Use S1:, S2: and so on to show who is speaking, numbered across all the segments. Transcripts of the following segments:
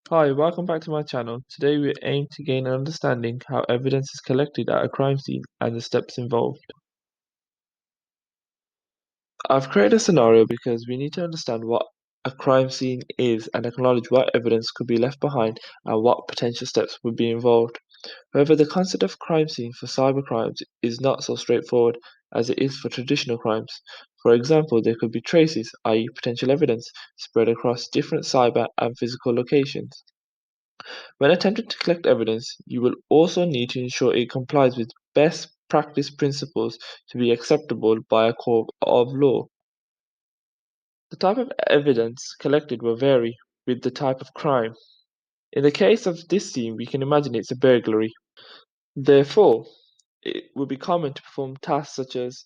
S1: Hi, welcome back to my channel. Today we aim to gain an understanding how evidence is collected at a crime scene and the steps involved. I've created a scenario because we need to understand what a crime scene is and acknowledge what evidence could be left behind and what potential steps would be involved. However, the concept of crime scene for cybercrimes is not so straightforward as it is for traditional crimes. For example, there could be traces, i.e., potential evidence, spread across different cyber and physical locations. When attempting to collect evidence, you will also need to ensure it complies with best practice principles to be acceptable by a court of law. The type of evidence collected will vary with the type of crime. In the case of this scene, we can imagine it's a burglary. Therefore, it would be common to perform tasks such as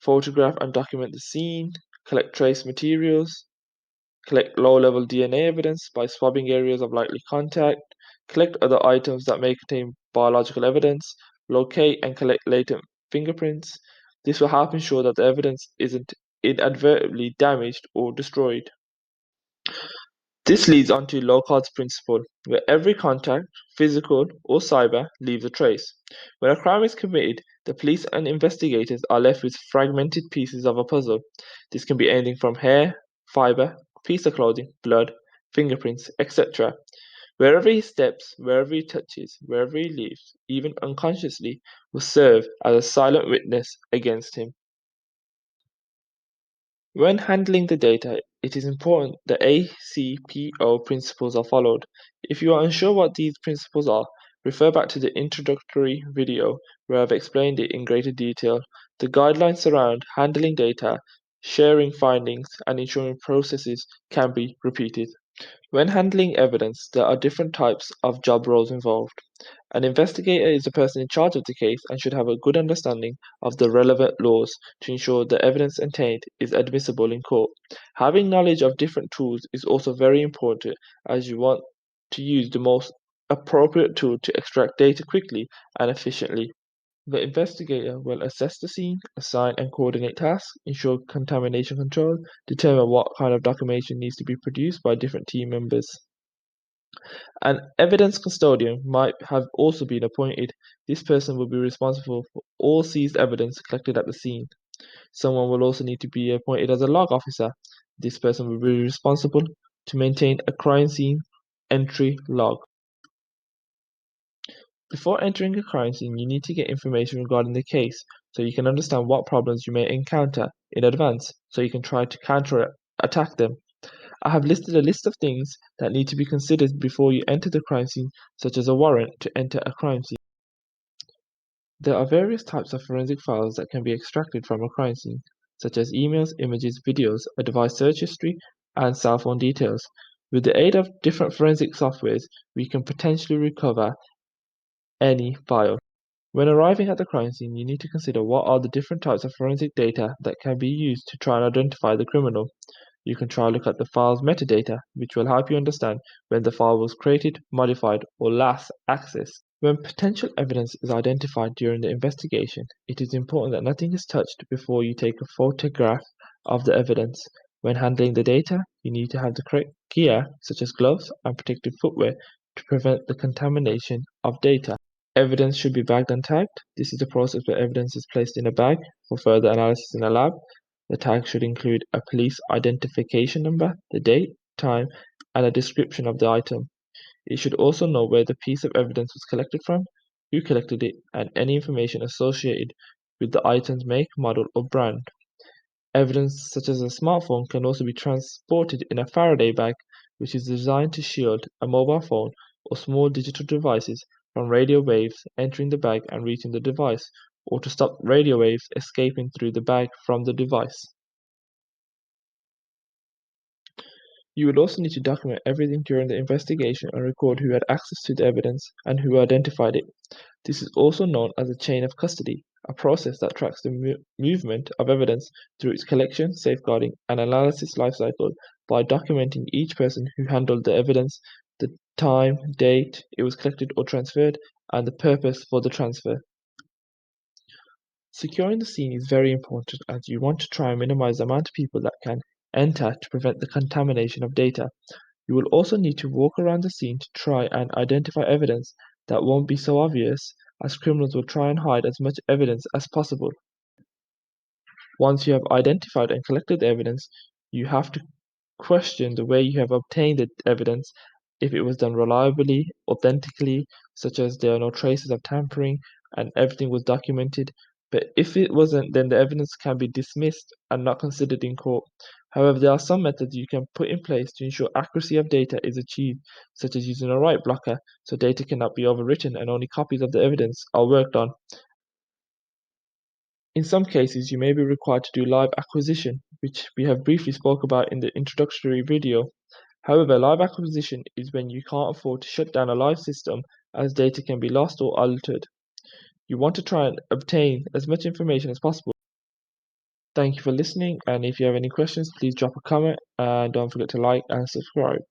S1: photograph and document the scene, collect trace materials, collect low-level DNA evidence by swabbing areas of likely contact, collect other items that may contain biological evidence, locate and collect latent fingerprints. This will help ensure that the evidence isn't inadvertently damaged or destroyed. This leads on to Locard's principle, where every contact, physical or cyber, leaves a trace. When a crime is committed, the police and investigators are left with fragmented pieces of a puzzle. This can be anything from hair, fiber, piece of clothing, blood, fingerprints, etc. Wherever he steps, wherever he touches, wherever he lives, even unconsciously, will serve as a silent witness against him. When handling the data, it is important the ACPO principles are followed. If you are unsure what these principles are, refer back to the introductory video where I've explained it in greater detail. The guidelines surround handling data, sharing findings, and ensuring processes can be repeated. When handling evidence, there are different types of job roles involved. An investigator is the person in charge of the case and should have a good understanding of the relevant laws to ensure the evidence obtained is admissible in court. Having knowledge of different tools is also very important as you want to use the most appropriate tool to extract data quickly and efficiently. The investigator will assess the scene, assign and coordinate tasks, ensure contamination control, determine what kind of documentation needs to be produced by different team members. An evidence custodian might have also been appointed. This person will be responsible for all seized evidence collected at the scene. Someone will also need to be appointed as a log officer. This person will be responsible to maintain a crime scene entry log. Before entering a crime scene, you need to get information regarding the case so you can understand what problems you may encounter in advance so you can try to counter attack them. I have listed a list of things that need to be considered before you enter the crime scene, such as a warrant to enter a crime scene. There are various types of forensic files that can be extracted from a crime scene, such as emails, images, videos, a device search history, and cell phone details. With the aid of different forensic softwares, we can potentially recover any file. When arriving at the crime scene, you need to consider what are the different types of forensic data that can be used to try and identify the criminal. You can try and look at the file's metadata, which will help you understand when the file was created, modified, or last accessed. When potential evidence is identified during the investigation, it is important that nothing is touched before you take a photograph of the evidence. When handling the data, you need to have the correct gear, such as gloves and protective footwear, to prevent the contamination of data. Evidence should be bagged and tagged. This is the process where evidence is placed in a bag for further analysis in a lab. The tag should include a police identification number, the date, time, and a description of the item. It should also know where the piece of evidence was collected from, who collected it, and any information associated with the item's make, model, or brand. Evidence such as a smartphone can also be transported in a Faraday bag, which is designed to shield a mobile phone or small digital devices from radio waves entering the bag and reaching the device, or to stop radio waves escaping through the bag from the device. You would also need to document everything during the investigation and record who had access to the evidence and who identified it. This is also known as a chain of custody, a process that tracks the movement of evidence through its collection, safeguarding, and analysis lifecycle by documenting each person who handled the evidence, the time, date it was collected or transferred, and the purpose for the transfer. Securing the scene is very important as you want to try and minimize the amount of people that can enter to prevent the contamination of data. You will also need to walk around the scene to try and identify evidence that won't be so obvious, as criminals will try and hide as much evidence as possible. Once you have identified and collected the evidence, you have to question the way you have obtained the evidence, if it was done reliably, authentically, such as there are no traces of tampering and everything was documented. But if it wasn't, then the evidence can be dismissed and not considered in court. However, there are some methods you can put in place to ensure accuracy of data is achieved, such as using a write blocker so data cannot be overwritten and only copies of the evidence are worked on. In some cases, you may be required to do live acquisition, which we have briefly spoke about in the introductory video. However, live acquisition is when you can't afford to shut down a live system, as data can be lost or altered. You want to try and obtain as much information as possible. Thank you for listening, and if you have any questions, please drop a comment and don't forget to like and subscribe.